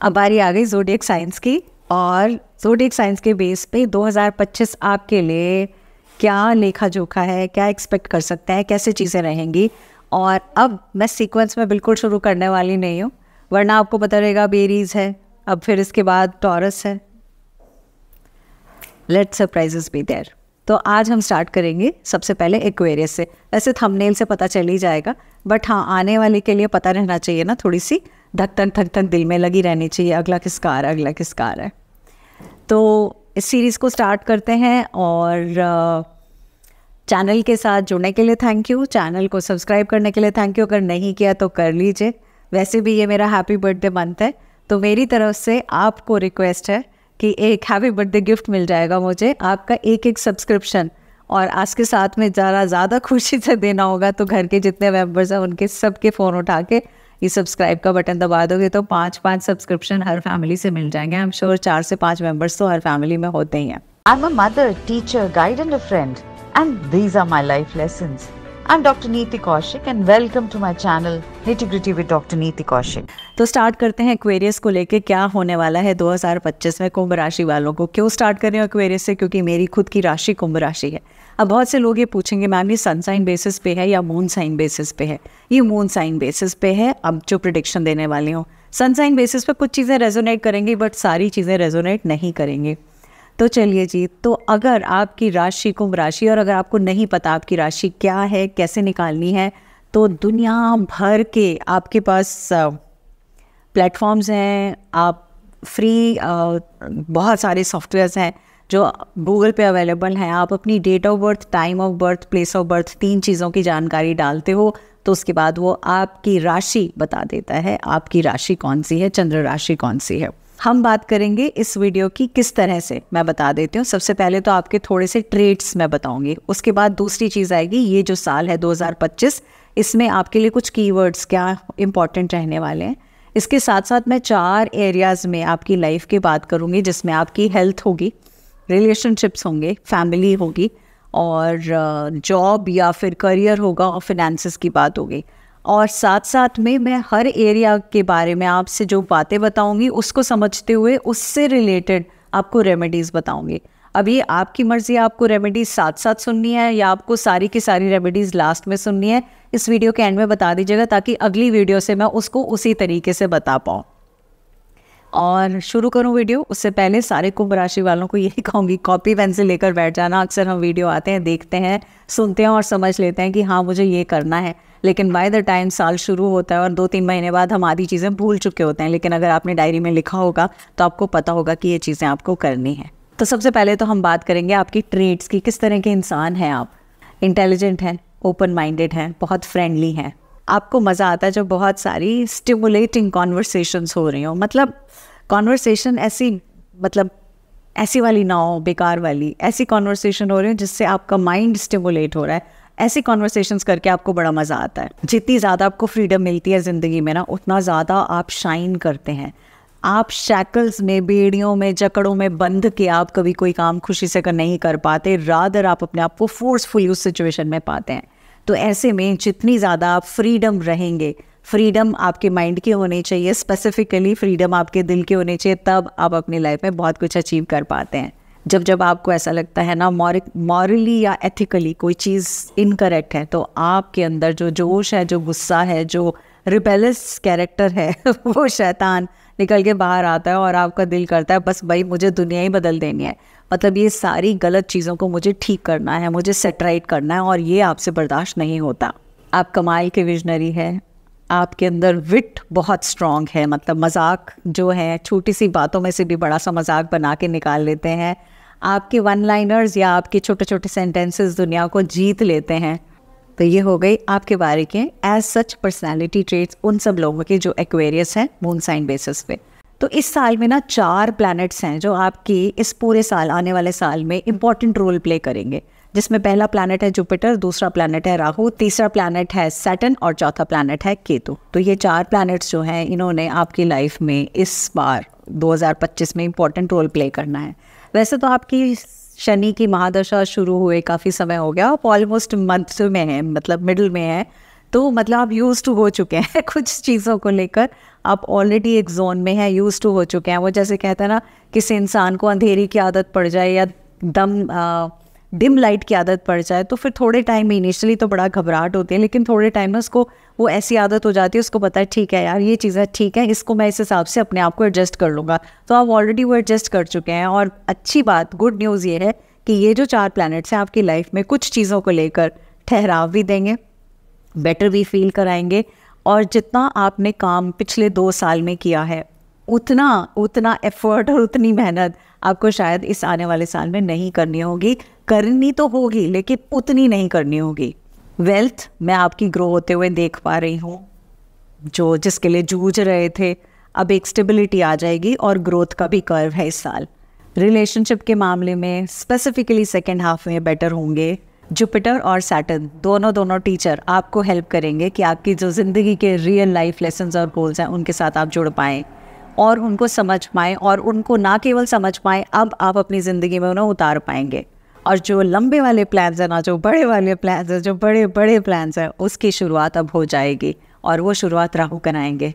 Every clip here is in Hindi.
अब बारी आ गई ज़ोडिएक साइंस की, और ज़ोडिएक साइंस के बेस पे 2025 आपके लिए क्या लेखा जोखा है, क्या एक्सपेक्ट कर सकते हैं, कैसे चीज़ें रहेंगी। और अब मैं सीक्वेंस में बिल्कुल शुरू करने वाली नहीं हूँ, वरना आपको पता रहेगा अब एरीज़ है, अब फिर इसके बाद टॉरस है। Let surprises be there. तो आज हम स्टार्ट करेंगे सबसे पहले एक्वेरियस से। वैसे थंबनेल से पता चल ही जाएगा, बट हाँ, आने वाले के लिए पता रहना चाहिए ना, थोड़ी सी धक धक दिल में लगी रहनी चाहिए, अगला किसका आ रहा है, अगला किसका आ रहा है। तो इस सीरीज़ को स्टार्ट करते हैं, और चैनल के साथ जुड़ने के लिए थैंक यू, चैनल को सब्सक्राइब करने के लिए थैंक यू, अगर नहीं किया तो कर लीजिए। वैसे भी ये मेरा हैप्पी बर्थडे मंथ है, तो मेरी तरफ से आपको रिक्वेस्ट है कि एक हैप्पी बर्थडे गिफ्ट मिल जाएगा मुझे, आपका एक सब्सक्रिप्शन। और आज के साथ में ज़्यादा खुशी से देना होगा, तो घर के जितने मेंबर्स हैं उनके सबके फ़ोन उठा के ये सब्सक्राइब का बटन दबा दोगे तो 5 सब्सक्रिप्शन हर फैमिली से मिल जाएंगे। आई एम श्योर 4 से 5 मेंबर्स तो हर फैमिली में होते ही हैं। I'm a mother, teacher, guide and a friend, and these are my life lessons. I'm Dr. Neeti Kaushik and welcome to my channel Nitty Gritty with Dr. Neeti Kaushik. तो स्टार्ट करते हैं एक्वेरियस को लेके, क्या होने वाला है 2025 में कुंभ राशि वालों को। क्यों स्टार्ट कर रहे हो एक्वेरियस से? क्योंकि मेरी खुद की राशि कुंभ राशि है। अब बहुत से लोग ये पूछेंगे मैम ये सन साइन बेसिस पे है या मून साइन बेसिस पे है? ये मून साइन बेसिस पे है। अब जो प्रेडिक्शन देने वाली हूँ, सन साइन बेसिस पे कुछ चीज़ें रेजोनेट करेंगी, बट सारी चीज़ें रेजोनेट नहीं करेंगी। तो चलिए जी, तो अगर आपकी राशि कुंभ राशि, और अगर आपको नहीं पता आपकी राशि क्या है, कैसे निकालनी है, तो दुनिया भर के आपके पास प्लेटफॉर्म्स हैं। आप फ्री बहुत सारे सॉफ्टवेयर्स हैं जो गूगल पे अवेलेबल हैं। आप अपनी date of birth, time of birth, place of birth, 3 चीज़ों की जानकारी डालते हो, तो उसके बाद वो आपकी राशि बता देता है आपकी राशि कौन सी है, चंद्र राशि कौन सी है। हम बात करेंगे इस वीडियो की किस तरह से, मैं बता देती हूँ। सबसे पहले तो आपके थोड़े से ट्रेड्स मैं बताऊंगी, उसके बाद दूसरी चीज़ आएगी ये जो साल है 2025, इसमें आपके लिए कुछ कीवर्ड्स क्या इंपॉर्टेंट रहने वाले हैं। इसके साथ साथ मैं 4 एरियाज़ में आपकी लाइफ की बात करूँगी, जिसमें आपकी हेल्थ होगी, रिलेशनशिप्स होंगे, फैमिली होगी, और जॉब या फिर करियर होगा, और फिनेंसेस की बात होगी। और साथ साथ में मैं हर एरिया के बारे में आपसे जो बातें बताऊंगी उसको समझते हुए उससे रिलेटेड आपको रेमेडीज़ बताऊंगी। अब ये आपकी मर्ज़ी, आपको रेमेडीज़ साथ साथ सुननी है या आपको सारी की सारी रेमेडीज़ लास्ट में सुननी है, इस वीडियो के एंड में बता दीजिएगा, ताकि अगली वीडियो से मैं उसको उसी तरीके से बता पाऊँ। और शुरू करूं वीडियो, उससे पहले सारे कुंभ राशि वालों को यही कहूँगी, कॉपी पेंसिल लेकर बैठ जाना। अक्सर हम वीडियो आते हैं, देखते हैं, सुनते हैं और समझ लेते हैं कि हाँ मुझे ये करना है, लेकिन बाय द टाइम साल शुरू होता है और 2-3 महीने बाद हम आधी चीज़ें भूल चुके होते हैं। लेकिन अगर आपने डायरी में लिखा होगा तो आपको पता होगा कि ये चीज़ें आपको करनी है। तो सबसे पहले तो हम बात करेंगे आपकी ट्रेड्स की, किस तरह के इंसान हैं आप। इंटेलिजेंट हैं, ओपन माइंडेड हैं, बहुत फ्रेंडली हैं, आपको मज़ा आता है जब बहुत सारी स्टिमुलेटिंग कॉन्वर्सेशंस हो रही हो। मतलब कॉन्वर्सेशन ऐसी, मतलब ऐसी वाली ना हो, बेकार वाली, ऐसी कॉन्वर्सेशन हो रही हो जिससे आपका माइंड स्टिमुलेट हो रहा है। ऐसी कॉन्वर्सेशंस करके आपको बड़ा मज़ा आता है। जितनी ज़्यादा आपको फ्रीडम मिलती है ज़िंदगी में ना, उतना ज़्यादा आप शाइन करते हैं। आप शैकल्स में, बेड़ियों में, जकड़ों में बंध के आप कभी कोई काम खुशी से नहीं कर पाते, रादर आप अपने आप को फोर्सफुली उस सिचुएशन में पाते हैं। तो ऐसे में जितनी ज़्यादा आप फ्रीडम रहेंगे, फ्रीडम आपके माइंड की होनी चाहिए, स्पेसिफिकली फ्रीडम आपके दिल की होनी चाहिए, तब आप अपनी लाइफ में बहुत कुछ अचीव कर पाते हैं। जब आपको ऐसा लगता है ना मॉरली या एथिकली कोई चीज़ इनकरेक्ट है, तो आपके अंदर जो जोश है, जो गुस्सा है, जो रिबेलियस कैरेक्टर है वो शैतान निकल के बाहर आता है और आपका दिल करता है बस भाई मुझे दुनिया ही बदल देनी है। मतलब ये सारी गलत चीज़ों को मुझे ठीक करना है, मुझे सेट राइट करना है, और ये आपसे बर्दाश्त नहीं होता। आप कमाल के विजनरी हैं, आपके अंदर विट बहुत स्ट्रॉन्ग है। मतलब मजाक जो है, छोटी सी बातों में से भी बड़ा सा मजाक बना के निकाल लेते हैं। आपके वन लाइनर्स या आपके छोटे छोटे सेंटेंसेस दुनिया को जीत लेते हैं। तो ये हो गई आपके बारे के एज सच पर्सनैलिटी ट्रेट्स उन सब लोगों के जो एक्वेरियस हैं मून साइन बेसिस पे। तो इस साल में ना 4 प्लैनेट्स हैं जो आपकी इस पूरे साल, आने वाले साल में इम्पॉर्टेंट रोल प्ले करेंगे, जिसमें पहला प्लैनेट है जुपिटर, दूसरा प्लैनेट है राहु, तीसरा प्लैनेट है सैटर्न और चौथा प्लैनेट है केतु। तो ये 4 प्लैनेट्स जो हैं इन्होंने आपकी लाइफ में इस बार 2025 में इम्पॉर्टेंट रोल प्ले करना है। वैसे तो आपकी शनि की महादशा शुरू हुए काफ़ी समय हो गया, आप ऑलमोस्ट मंथ में है, मतलब मिडिल में है, तो मतलब आप यूज टू हो चुके हैं कुछ चीज़ों को लेकर, आप ऑलरेडी एक जोन में हैं, यूज टू हो चुके हैं। वो जैसे कहते हैं ना, किसी इंसान को अंधेरी की आदत पड़ जाए या डिम लाइट की आदत पड़ जाए, तो फिर थोड़े टाइम में इनिशियली तो बड़ा घबराहट होती है, लेकिन थोड़े टाइम में उसको वो ऐसी आदत हो जाती है, उसको पता है ठीक है यार ये चीज़ें ठीक है, इसको मैं इस हिसाब से अपने आप को एडजस्ट कर लूँगा। तो आप ऑलरेडी वो एडजस्ट कर चुके हैं। और अच्छी बात, गुड न्यूज़ ये है कि ये जो 4 प्लैनेट्स हैं आपकी लाइफ में कुछ चीज़ों को लेकर ठहराव भी देंगे, बेटर भी फील कराएंगे, और जितना आपने काम पिछले 2 साल में किया है उतना एफर्ट और उतनी मेहनत आपको शायद इस आने वाले साल में नहीं करनी होगी। करनी तो होगी लेकिन उतनी नहीं करनी होगी। वेल्थ मैं आपकी ग्रो होते हुए देख पा रही हूँ। जो जिसके लिए जूझ रहे थे, अब एक स्टेबिलिटी आ जाएगी और ग्रोथ का भी कर्व है इस साल। रिलेशनशिप के मामले में स्पेसिफिकली सेकेंड हाफ में बेटर होंगे। जुपिटर और सैटर्न दोनों टीचर आपको हेल्प करेंगे कि आपकी जो ज़िंदगी के रियल लाइफ लेसन्स और गोल्स हैं उनके साथ आप जुड़ पाएँ और उनको समझ पाएँ, और उनको ना केवल समझ पाएँ, अब आप अपनी ज़िंदगी में उन्हें उतार पाएंगे। और जो लंबे वाले प्लान्स हैं ना, जो बड़े वाले प्लान्स हैं, जो बड़े बड़े प्लान्स हैं, उसकी शुरुआत अब हो जाएगी और वो शुरुआत राहु कराएंगे।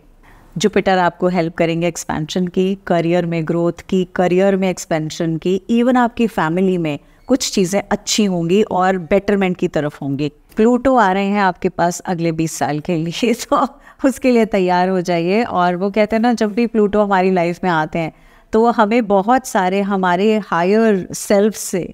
जुपिटर आपको हेल्प करेंगे एक्सपेंशन की, करियर में ग्रोथ की, करियर में एक्सपेंशन की, इवन आपकी फैमिली में कुछ चीज़ें अच्छी होंगी और बेटरमेंट की तरफ होंगी। प्लूटो आ रहे हैं आपके पास अगले 20 साल के लिए, तो उसके लिए तैयार हो जाइए। और वो कहते हैं ना, जब भी प्लूटो हमारी लाइफ में आते हैं तो वो हमें बहुत सारे हमारे हायर सेल्फ से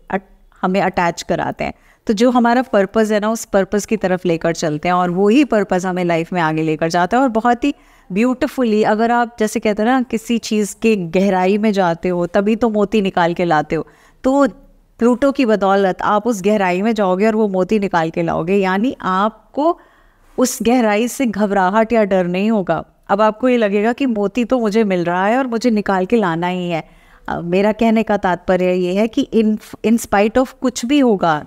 हमें अटैच कराते हैं। तो जो हमारा पर्पज़ है ना, उस पर्पज़ की तरफ लेकर चलते हैं और वही पर्पज़ हमें लाइफ में आगे लेकर जाता है। और बहुत ही ब्यूटिफुली, अगर आप जैसे कहते हैं ना, किसी चीज़ के गहराई में जाते हो तभी तो मोती निकाल के लाते हो, तो प्लूटो की बदौलत आप उस गहराई में जाओगे और वो मोती निकाल के लाओगे। यानी आपको उस गहराई से घबराहट या डर नहीं होगा। अब आपको ये लगेगा कि मोती तो मुझे मिल रहा है और मुझे निकाल के लाना ही है। मेरा कहने का तात्पर्य ये है कि इन स्पाइट ऑफ कुछ भी होगा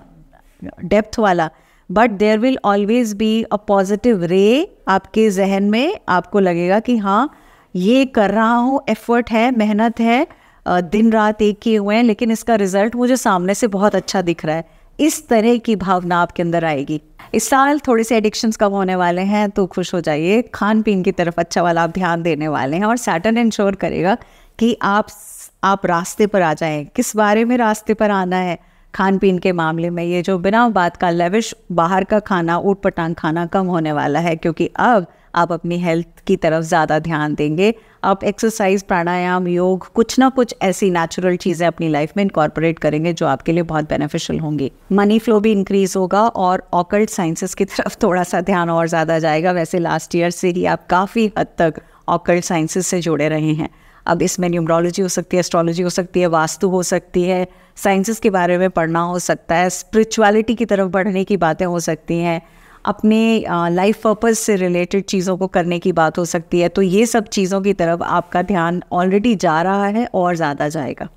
डेप्थ वाला, but there will always be a positive ray आपके जहन में। आपको लगेगा कि हाँ, ये कर रहा हूँ, एफर्ट है, मेहनत है, दिन रात एक किए हुए हैं, लेकिन इसका रिजल्ट मुझे सामने से बहुत अच्छा दिख रहा है। इस तरह की भावना आपके अंदर आएगी। इस साल थोड़े से एडिक्शंस कम होने वाले हैं, तो खुश हो जाइए। खान पीन की तरफ अच्छा वाला आप ध्यान देने वाले हैं और सैटर्न इंश्योर करेगा कि आप रास्ते पर आ जाएं। किस बारे में रास्ते पर आना है? खान पीन के मामले में ये जो बिना बात का लेविश बाहर का खाना, ऊट पटांग खाना कम होने वाला है, क्योंकि अब आप अपनी हेल्थ की तरफ ज़्यादा ध्यान देंगे। आप एक्सरसाइज, प्राणायाम, योग, कुछ ना कुछ ऐसी नेचुरल चीज़ें अपनी लाइफ में इनकॉर्पोरेट करेंगे जो आपके लिए बहुत बेनिफिशियल होंगी। मनी फ्लो भी इंक्रीज होगा और ऑकल्ट साइंसेस की तरफ थोड़ा सा ध्यान और ज़्यादा जाएगा। वैसे लास्ट ईयर से ही आप काफ़ी हद तक ऑकल्ट साइंसेस से जुड़े रहे हैं। अब इसमें न्यूमरोलॉजी हो सकती है, एस्ट्रोलॉजी हो सकती है, वास्तु हो सकती है, साइंसेस के बारे में पढ़ना हो सकता है, स्पिरिचुअलिटी की तरफ बढ़ने की बातें हो सकती हैं, अपने लाइफ पर्पस से रिलेटेड चीज़ों को करने की बात हो सकती है। तो ये सब चीज़ों की तरफ आपका ध्यान ऑलरेडी जा रहा है और ज़्यादा जाएगा।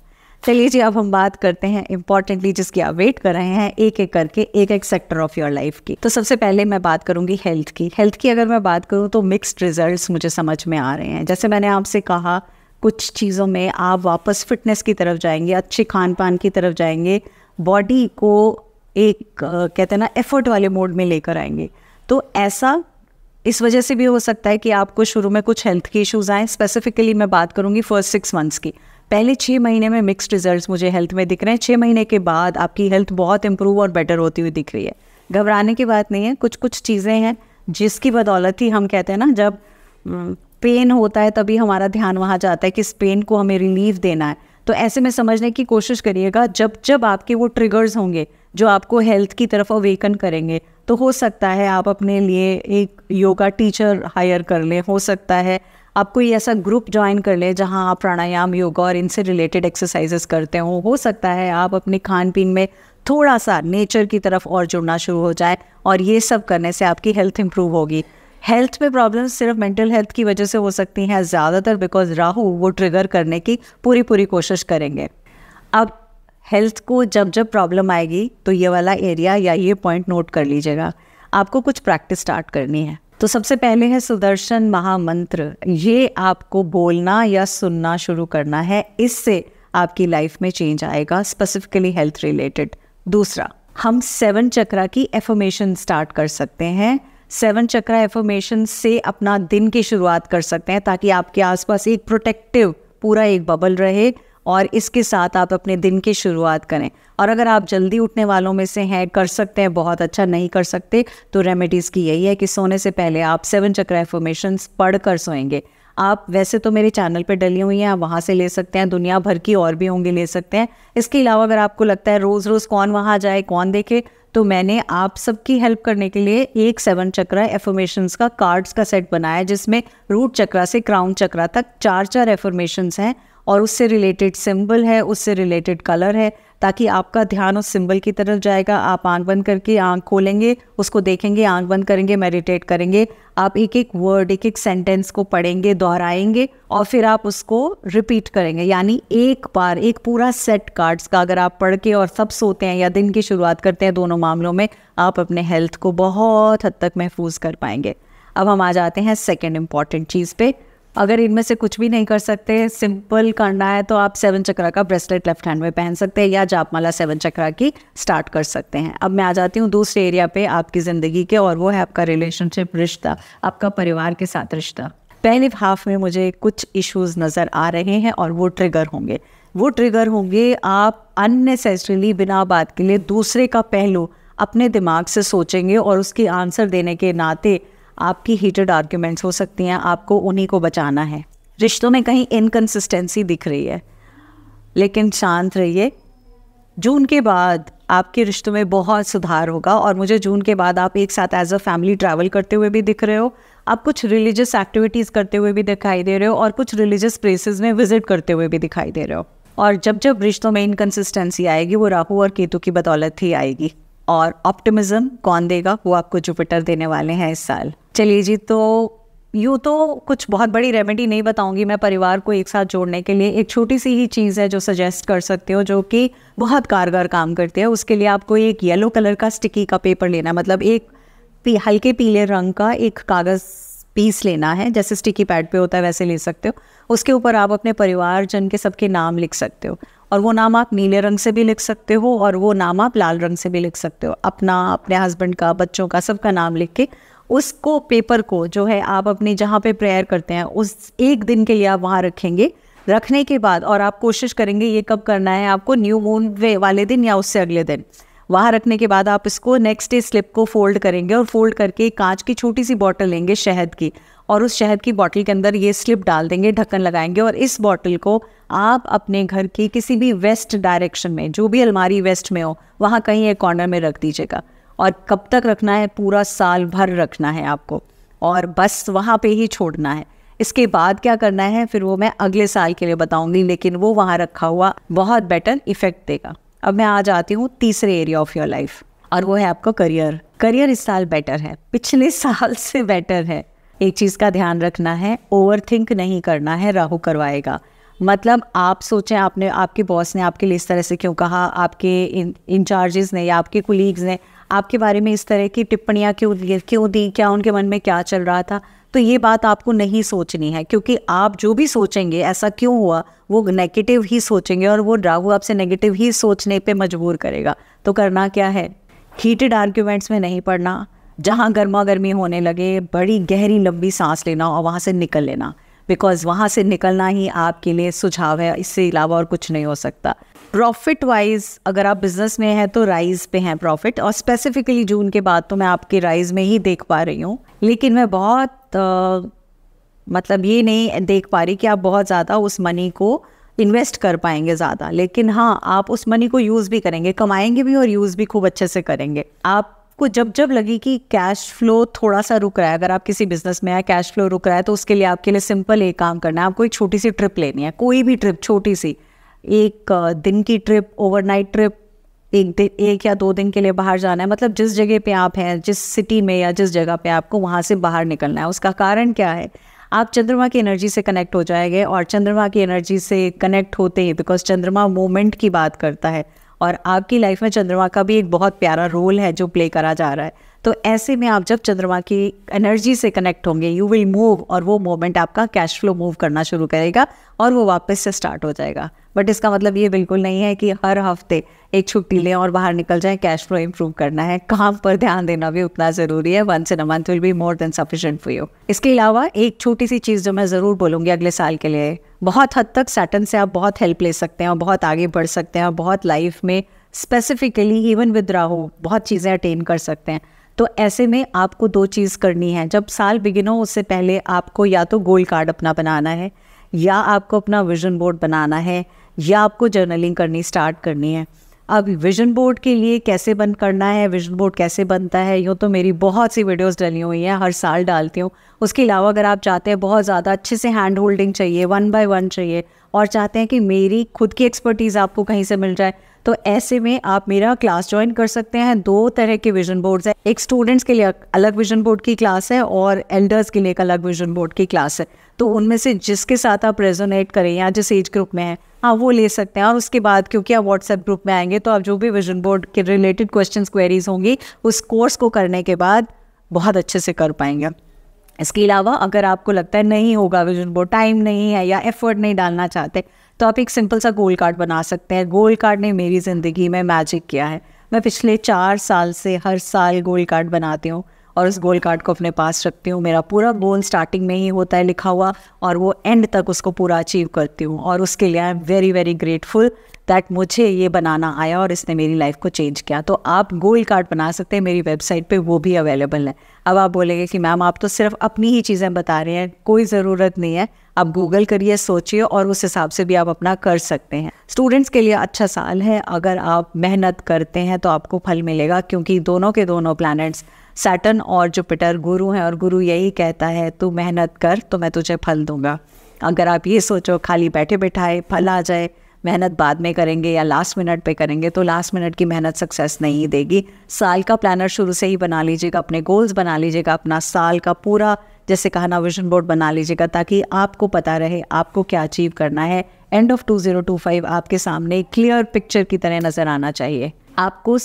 चलिए जी, अब हम बात करते हैं इम्पॉर्टेंटली जिसकी आप वेट कर रहे हैं, एक एक करके एक एक सेक्टर ऑफ योर लाइफ की। तो सबसे पहले मैं बात करूंगी हेल्थ की। हेल्थ की अगर मैं बात करूं तो मिक्स्ड रिजल्ट्स मुझे समझ में आ रहे हैं। जैसे मैंने आपसे कहा, कुछ चीज़ों में आप वापस फिटनेस की तरफ जाएंगे, अच्छे खान पान की तरफ जाएंगे, बॉडी को एक कहते हैं ना एफर्ट वाले मोड में लेकर आएंगे। तो ऐसा इस वजह से भी हो सकता है कि आपको शुरू में कुछ हेल्थ के इश्यूज़ आएँ। स्पेसिफिकली मैं बात करूंगी फर्स्ट 6 मंथ्स की। पहले 6 महीने में मिक्स्ड रिजल्ट्स मुझे हेल्थ में दिख रहे हैं। 6 महीने के बाद आपकी हेल्थ बहुत इंप्रूव और बेटर होती हुई दिख रही है। घबराने की बात नहीं है। कुछ चीज़ें हैं जिसकी बदौलत ही हम कहते हैं ना, जब पेन होता है तभी हमारा ध्यान वहाँ जाता है कि इस पेन को हमें रिलीफ देना है। तो ऐसे में समझने की कोशिश करिएगा, जब आपके वो ट्रिगर्स होंगे जो आपको हेल्थ की तरफ अवेकन करेंगे, तो हो सकता है आप अपने लिए एक योगा टीचर हायर कर लें, हो सकता है आप कोई ऐसा ग्रुप ज्वाइन कर लें जहां आप प्राणायाम, योगा और इनसे रिलेटेड एक्सरसाइजेस करते हो सकता है आप अपने खान पीन में थोड़ा सा नेचर की तरफ और जुड़ना शुरू हो जाए, और ये सब करने से आपकी हेल्थ इंप्रूव होगी। हेल्थ में प्रॉब्लम्स सिर्फ मेंटल हेल्थ की वजह से हो सकती हैं ज़्यादातर, बिकॉज राहु वो ट्रिगर करने की पूरी कोशिश करेंगे। अब हेल्थ को जब प्रॉब्लम आएगी तो ये वाला एरिया या ये पॉइंट नोट कर लीजिएगा, आपको कुछ प्रैक्टिस स्टार्ट करनी है। तो सबसे पहले है सुदर्शन महामंत्र। ये आपको बोलना या सुनना शुरू करना है, इससे आपकी लाइफ में चेंज आएगा, स्पेसिफिकली हेल्थ रिलेटेड। दूसरा, हम 7 चक्रा की एफर्मेशन स्टार्ट कर सकते हैं। 7 चक्रा एफर्मेशन से अपना दिन की शुरुआत कर सकते हैं, ताकि आपके आसपास एक प्रोटेक्टिव पूरा एक बबल रहे और इसके साथ आप अपने दिन की शुरुआत करें। और अगर आप जल्दी उठने वालों में से हैं, कर सकते हैं, बहुत अच्छा, नहीं कर सकते तो रेमेडीज़ की यही है कि सोने से पहले आप 7 चक्रा एफर्मेशंस पढ़ कर सोएंगे। आप वैसे तो मेरे चैनल पे डली हुई हैं, आप वहाँ से ले सकते हैं, दुनिया भर की और भी होंगी, ले सकते हैं। इसके अलावा अगर आपको लगता है रोज़ रोज़ कौन वहाँ जाए, कौन देखे, तो मैंने आप सबकी हेल्प करने के लिए एक 7 चक्रा एफर्मेशंस का कार्ड्स का सेट बनाया, जिसमें रूट चक्रा से क्राउन चक्रा तक 4 एफर्मेशंस हैं और उससे रिलेटेड सिंबल है, उससे रिलेटेड कलर है, ताकि आपका ध्यान उस सिंबल की तरफ जाएगा। आप आंख बंद करके आंख खोलेंगे, उसको देखेंगे, आंख बंद करेंगे, मेडिटेट करेंगे। आप एक एक वर्ड, एक एक सेंटेंस को पढ़ेंगे, दोहराएंगे और फिर आप उसको रिपीट करेंगे। यानी एक बार एक पूरा सेट कार्ड्स का अगर आप पढ़ के और सब सोते हैं या दिन की शुरुआत करते हैं, दोनों मामलों में आप अपने हेल्थ को बहुत हद तक महफूज कर पाएंगे। अब हम आ जाते हैं सेकेंड इम्पॉर्टेंट चीज़ पे। अगर इनमें से कुछ भी नहीं कर सकते, सिंपल करना है, तो आप 7 चक्रा का ब्रेसलेट लेफ्ट हैंड में पहन सकते हैं या जापमाला 7 चक्रा की स्टार्ट कर सकते हैं। अब मैं आ जाती हूँ दूसरे एरिया पे आपकी ज़िंदगी के, और वो है आपका रिलेशनशिप, रिश्ता, आपका परिवार के साथ रिश्ता। पहले हाफ में मुझे कुछ इश्यूज़ नज़र आ रहे हैं और वो ट्रिगर होंगे। आप अननेसेसरीली बिना बात के लिए दूसरे का पहलू अपने दिमाग से सोचेंगे और उसकी आंसर देने के नाते आपकी हीटेड आर्ग्यूमेंट्स हो सकती हैं। आपको उन्हीं को बचाना है। रिश्तों में कहीं इनकंसिस्टेंसी दिख रही है, लेकिन शांत रहिए। जून के बाद आपके रिश्तों में बहुत सुधार होगा और मुझे जून के बाद आप एक साथ एज अ फैमिली ट्रैवल करते हुए भी दिख रहे हो, आप कुछ रिलीजियस एक्टिविटीज़ करते हुए भी दिखाई दे रहे हो और कुछ रिलीजियस प्लेसेस में विजिट करते हुए भी दिखाई दे रहे हो। और जब जब रिश्तों में इनकंसिस्टेंसी आएगी, वो राहु और केतु की बदौलत ही आएगी। और ऑप्टिमिज्म कौन देगा? वो आपको जुपिटर देने वाले हैं इस साल। चलिए जी, तो यूँ तो कुछ बहुत बड़ी रेमेडी नहीं बताऊंगी मैं परिवार को एक साथ जोड़ने के लिए। एक छोटी सी ही चीज़ है जो सजेस्ट कर सकते हो, जो कि बहुत कारगर काम करती है। उसके लिए आपको एक येलो कलर का स्टिकी का पेपर लेना है, मतलब एक हल्के पीले रंग का एक कागज़ पीस लेना है, जैसे स्टिकी पैड पे होता है वैसे ले सकते हो। उसके ऊपर आप अपने परिवारजन के सबके नाम लिख सकते हो, और वो नाम आप नीले रंग से भी लिख सकते हो और वो नाम आप लाल रंग से भी लिख सकते हो। अपना, अपने हस्बैंड का, बच्चों का, सबका नाम लिख के उसको, पेपर को जो है आप अपनी जहाँ पे प्रेयर करते हैं उस एक दिन के लिए आप वहाँ रखेंगे। रखने के बाद और आप कोशिश करेंगे, ये कब करना है आपको, न्यू मून वाले दिन या उससे अगले दिन। वहाँ रखने के बाद आप इसको नेक्स्ट डे स्लिप को फोल्ड करेंगे और फोल्ड करके कांच की छोटी सी बॉटल लेंगे शहद की, और उस शहद की बॉटल के अंदर ये स्लिप डाल देंगे, ढक्कन लगाएंगे, और इस बॉटल को आप अपने घर की किसी भी वेस्ट डायरेक्शन में, जो भी अलमारी वेस्ट में हो, वहाँ कहीं एक कॉर्नर में रख दीजिएगा। और कब तक रखना है? पूरा साल भर रखना है आपको, और बस वहाँ पे ही छोड़ना है। इसके बाद क्या करना है फिर वो मैं अगले साल के लिए बताऊंगी, लेकिन वो वहाँ रखा हुआ बहुत बेटर इफेक्ट देगा। अब मैं आ जाती हूँ तीसरे एरिया ऑफ योर लाइफ, और वो है आपका करियर। करियर इस साल बेटर है, पिछले साल से बेटर है। एक चीज़ का ध्यान रखना है, ओवर थिंक नहीं करना है, राहु करवाएगा। मतलब आप सोचें, आपने, आपके बॉस ने आपके लिए इस तरह से क्यों कहा, आपके इंचार्जेस ने या आपके कुलीग्स ने आपके बारे में इस तरह की टिप्पणियाँ क्यों दी, क्या उनके मन में क्या चल रहा था, तो ये बात आपको नहीं सोचनी है, क्योंकि आप जो भी सोचेंगे ऐसा क्यों हुआ, वो नेगेटिव ही सोचेंगे और वो राहु आपसे नेगेटिव ही सोचने पे मजबूर करेगा। तो करना क्या है, हीटेड आर्ग्यूमेंट्स में नहीं पड़ना। जहाँ गर्मा गर्मी होने लगे, बड़ी गहरी लंबी सांस लेना और वहाँ से निकल लेना, बिकॉज वहाँ से निकलना ही आपके लिए सुझाव है, इससे अलावा और कुछ नहीं हो सकता। प्रॉफिट वाइज अगर आप बिजनेस में हैं तो राइज पे हैं प्रॉफिट, और स्पेसिफिकली जून के बाद तो मैं आपके राइज में ही देख पा रही हूँ, लेकिन मैं बहुत मतलब ये नहीं देख पा रही कि आप बहुत ज़्यादा उस मनी को इन्वेस्ट कर पाएंगे ज़्यादा। लेकिन हाँ, आप उस मनी को यूज़ भी करेंगे, कमाएंगे भी और यूज़ भी खूब अच्छे से करेंगे। आपको जब जब लगे कि कैश फ्लो थोड़ा सा रुक रहा है, अगर आप किसी बिजनेस में है कैश फ्लो रुक रहा है, तो उसके लिए आपके लिए सिंपल एक काम करना है, आपको एक छोटी सी ट्रिप लेनी है, कोई भी ट्रिप, छोटी सी, एक दिन की ट्रिप, ओवरनाइट ट्रिप, एक या 2 दिन के लिए बाहर जाना है। मतलब जिस जगह पे आप हैं, जिस सिटी में या जिस जगह पे आपको, वहाँ से बाहर निकलना है। उसका कारण क्या है, आप चंद्रमा की एनर्जी से कनेक्ट हो जाएंगे, और चंद्रमा की एनर्जी से कनेक्ट होते ही, बिकॉज चंद्रमा मोमेंट की बात करता है और आपकी लाइफ में चंद्रमा का भी एक बहुत प्यारा रोल है जो प्ले करा जा रहा है, तो ऐसे में आप जब चंद्रमा की एनर्जी से कनेक्ट होंगे, यू विल मूव, और वो मोमेंट आपका कैश फ्लो मूव करना शुरू करेगा और वो वापस से स्टार्ट हो जाएगा। बट इसका मतलब ये बिल्कुल नहीं है कि हर हफ्ते एक छुट्टी लें और बाहर निकल जाएं। कैश फ्लो इंप्रूव करना है, काम पर ध्यान देना भी उतना ज़रूरी है। Once in a month will be more than sufficient for you. इसके अलावा एक छोटी सी चीज़ जो मैं ज़रूर बोलूँगी अगले साल के लिए, बहुत हद तक सैटर्न से आप बहुत हेल्प ले सकते हैं और बहुत आगे बढ़ सकते हैं और बहुत लाइफ में स्पेसिफिकली इवन विद राहु बहुत चीज़ें अटेन कर सकते हैं। तो ऐसे में आपको 2 चीज़ करनी है। जब साल बिगिन हो उससे पहले आपको या तो गोल कार्ड अपना बनाना है, या आपको अपना विजन बोर्ड बनाना है, या आपको जर्नलिंग करनी स्टार्ट करनी है। अब विजन बोर्ड के लिए कैसे बंद करना है, विजन बोर्ड कैसे बनता है, यूँ तो मेरी बहुत सी वीडियोस डली हुई हैं, हर साल डालती हूँ। उसके अलावा अगर आप चाहते हैं बहुत ज़्यादा अच्छे से हैंड होल्डिंग चाहिए, 1 बाय 1 चाहिए, और चाहते हैं कि मेरी खुद की एक्सपर्टीज़ आपको कहीं से मिल जाए, तो ऐसे में आप मेरा क्लास ज्वाइन कर सकते हैं। 2 तरह के विजन बोर्ड्स हैं, एक स्टूडेंट्स के लिए अलग विजन बोर्ड की क्लास है और एल्डर्स के लिए एक अलग विजन बोर्ड की क्लास है। तो उनमें से जिसके साथ आप रेजोनेट करें या जिस एज ग्रुप में हैं, आप वो ले सकते हैं। और उसके बाद क्योंकि आप व्हाट्सएप ग्रुप में आएंगे तो आप जो भी विजन बोर्ड के रिलेटेड क्वेश्चंस क्वेरीज होंगी उस कोर्स को करने के बाद बहुत अच्छे से कर पाएंगे। इसके अलावा अगर आपको लगता है नहीं होगा विजन बोर्ड, टाइम नहीं है या एफर्ट नहीं डालना चाहते, तो आप एक सिंपल सा गोल कार्ड बना सकते हैं। गोल कार्ड ने मेरी ज़िंदगी में मैजिक किया है। मैं पिछले 4 साल से हर साल गोल कार्ड बनाती हूँ और उस गोल कार्ड को अपने पास रखती हूँ। मेरा पूरा गोल स्टार्टिंग में ही होता है लिखा हुआ और वो एंड तक उसको पूरा अचीव करती हूँ, और उसके लिए I am very very grateful that मुझे ये बनाना आया और इसने मेरी लाइफ को चेंज किया। तो आप गोल कार्ड बना सकते हैं, मेरी वेबसाइट पे वो भी अवेलेबल है। अब आप बोलेंगे कि मैम आप तो सिर्फ अपनी ही चीज़ें बता रहे हैं, कोई ज़रूरत नहीं है। आप गूगल करिए, सोचिए और उस हिसाब से भी आप अपना कर सकते हैं। स्टूडेंट्स के लिए अच्छा साल है, अगर आप मेहनत करते हैं तो आपको फल मिलेगा, क्योंकि दोनों के दोनों प्लैनेट्स सैटर्न और जुपिटर गुरु हैं, और गुरु यही कहता है तू मेहनत कर तो मैं तुझे फल दूंगा। अगर आप ये सोचो खाली बैठे बैठाए फल आ जाए, मेहनत बाद में करेंगे या लास्ट मिनट पे करेंगे, तो लास्ट मिनट की मेहनत सक्सेस नहीं देगी। साल का प्लानर शुरू से ही बना लीजिएगा, अपने गोल्स बना लीजिएगा, अपना साल का पूरा जैसे कहा ना विजन बोर्ड बना लीजिएगा, ताकि आपको पता रहे आपको क्या अचीव करना है। एंड ऑफ 2025 आपके सामने क्लियर पिक्चर की तरह नज़र आना चाहिए। आपको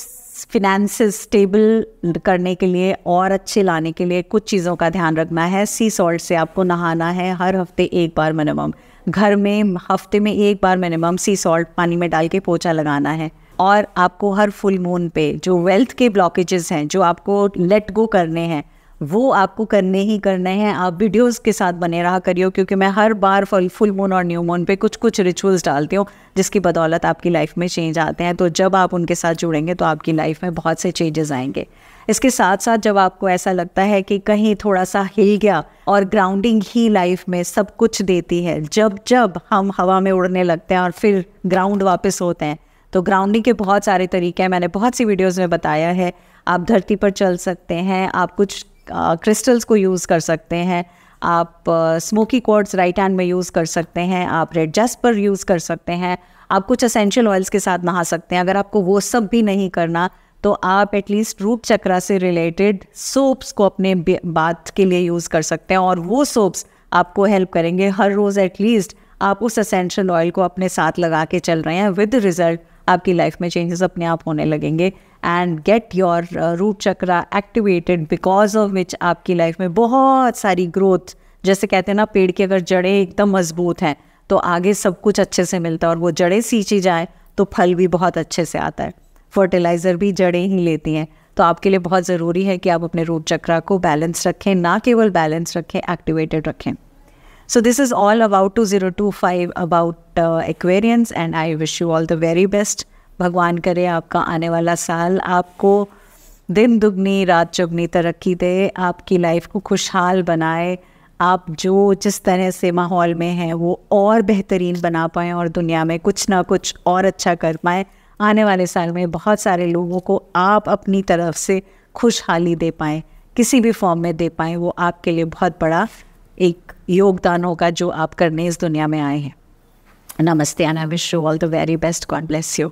फिनेंसेस स्टेबल करने के लिए और अच्छे लाने के लिए कुछ चीज़ों का ध्यान रखना है। सी सॉल्ट से आपको नहाना है हर हफ्ते 1 बार मिनिमम। घर में हफ्ते में 1 बार मिनिमम सी सॉल्ट पानी में डाल के पोछा लगाना है। और आपको हर फुल मून पे जो वेल्थ के ब्लॉकेजेस हैं, जो आपको लेट गो करने हैं, वो आपको करने ही करने हैं। आप वीडियोस के साथ बने रहा करियो, क्योंकि मैं हर बार फुल मून और न्यू मून पे कुछ रिचुअल्स डालती हूँ जिसकी बदौलत आपकी लाइफ में चेंज आते हैं। तो जब आप उनके साथ जुड़ेंगे तो आपकी लाइफ में बहुत से चेंजेस आएंगे। इसके साथ साथ जब आपको ऐसा लगता है कि कहीं थोड़ा सा हिल गया, और ग्राउंडिंग ही लाइफ में सब कुछ देती है, जब हम हवा में उड़ने लगते हैं और फिर ग्राउंड वापस होते हैं, तो ग्राउंडिंग के बहुत सारे तरीके हैं, मैंने बहुत सी वीडियोज़ में बताया है। आप धरती पर चल सकते हैं, आप कुछ क्रिस्टल्स को यूज़ कर सकते हैं, आप स्मोकी क्वार्ट्ज राइट हैंड में यूज़ कर सकते हैं, आप रेड जैस्पर यूज़ कर सकते हैं, आप कुछ एसेंशियल ऑयल्स के साथ नहा सकते हैं। अगर आपको वो सब भी नहीं करना तो आप एटलीस्ट रूट चक्रा से रिलेटेड सोप्स को अपने बाथ के लिए यूज़ कर सकते हैं, और वो सोप्स आपको हेल्प करेंगे। हर रोज़ एटलीस्ट आप उस एसेंशियल ऑयल को अपने साथ लगा के चल रहे हैं, विद रिजल्ट आपकी लाइफ में चेंजेस अपने आप होने लगेंगे। And get your root chakra activated, because of which आपकी लाइफ में बहुत सारी ग्रोथ, जैसे कहते हैं ना पेड़ की अगर जड़ें एकदम मजबूत हैं तो आगे सब कुछ अच्छे से मिलता है, और वो जड़ें सींची जाए तो फल भी बहुत अच्छे से आता है। फर्टिलाइज़र भी जड़ें ही लेती हैं। तो आपके लिए बहुत ज़रूरी है कि आप अपने रूट चक्रा को बैलेंस रखें, ना केवल बैलेंस रखें, एक्टिवेटेड रखें। So this is all about 2025 about Aquarians, and I wish you all the very best. भगवान करे आपका आने वाला साल आपको दिन दुगनी रात चौगनी तरक्की दे, आपकी लाइफ को खुशहाल बनाए, आप जो जिस तरह से माहौल में हैं वो और बेहतरीन बना पाएँ और दुनिया में कुछ ना कुछ और अच्छा कर पाएँ। आने वाले साल में बहुत सारे लोगों को आप अपनी तरफ से खुशहाली दे पाएँ, किसी भी फॉर्म में दे पाएँ, वो आपके लिए बहुत बड़ा एक योगदान होगा जो आप करने इस दुनिया में आए हैं। नमस्ते, and I wish you all the very best. God bless you.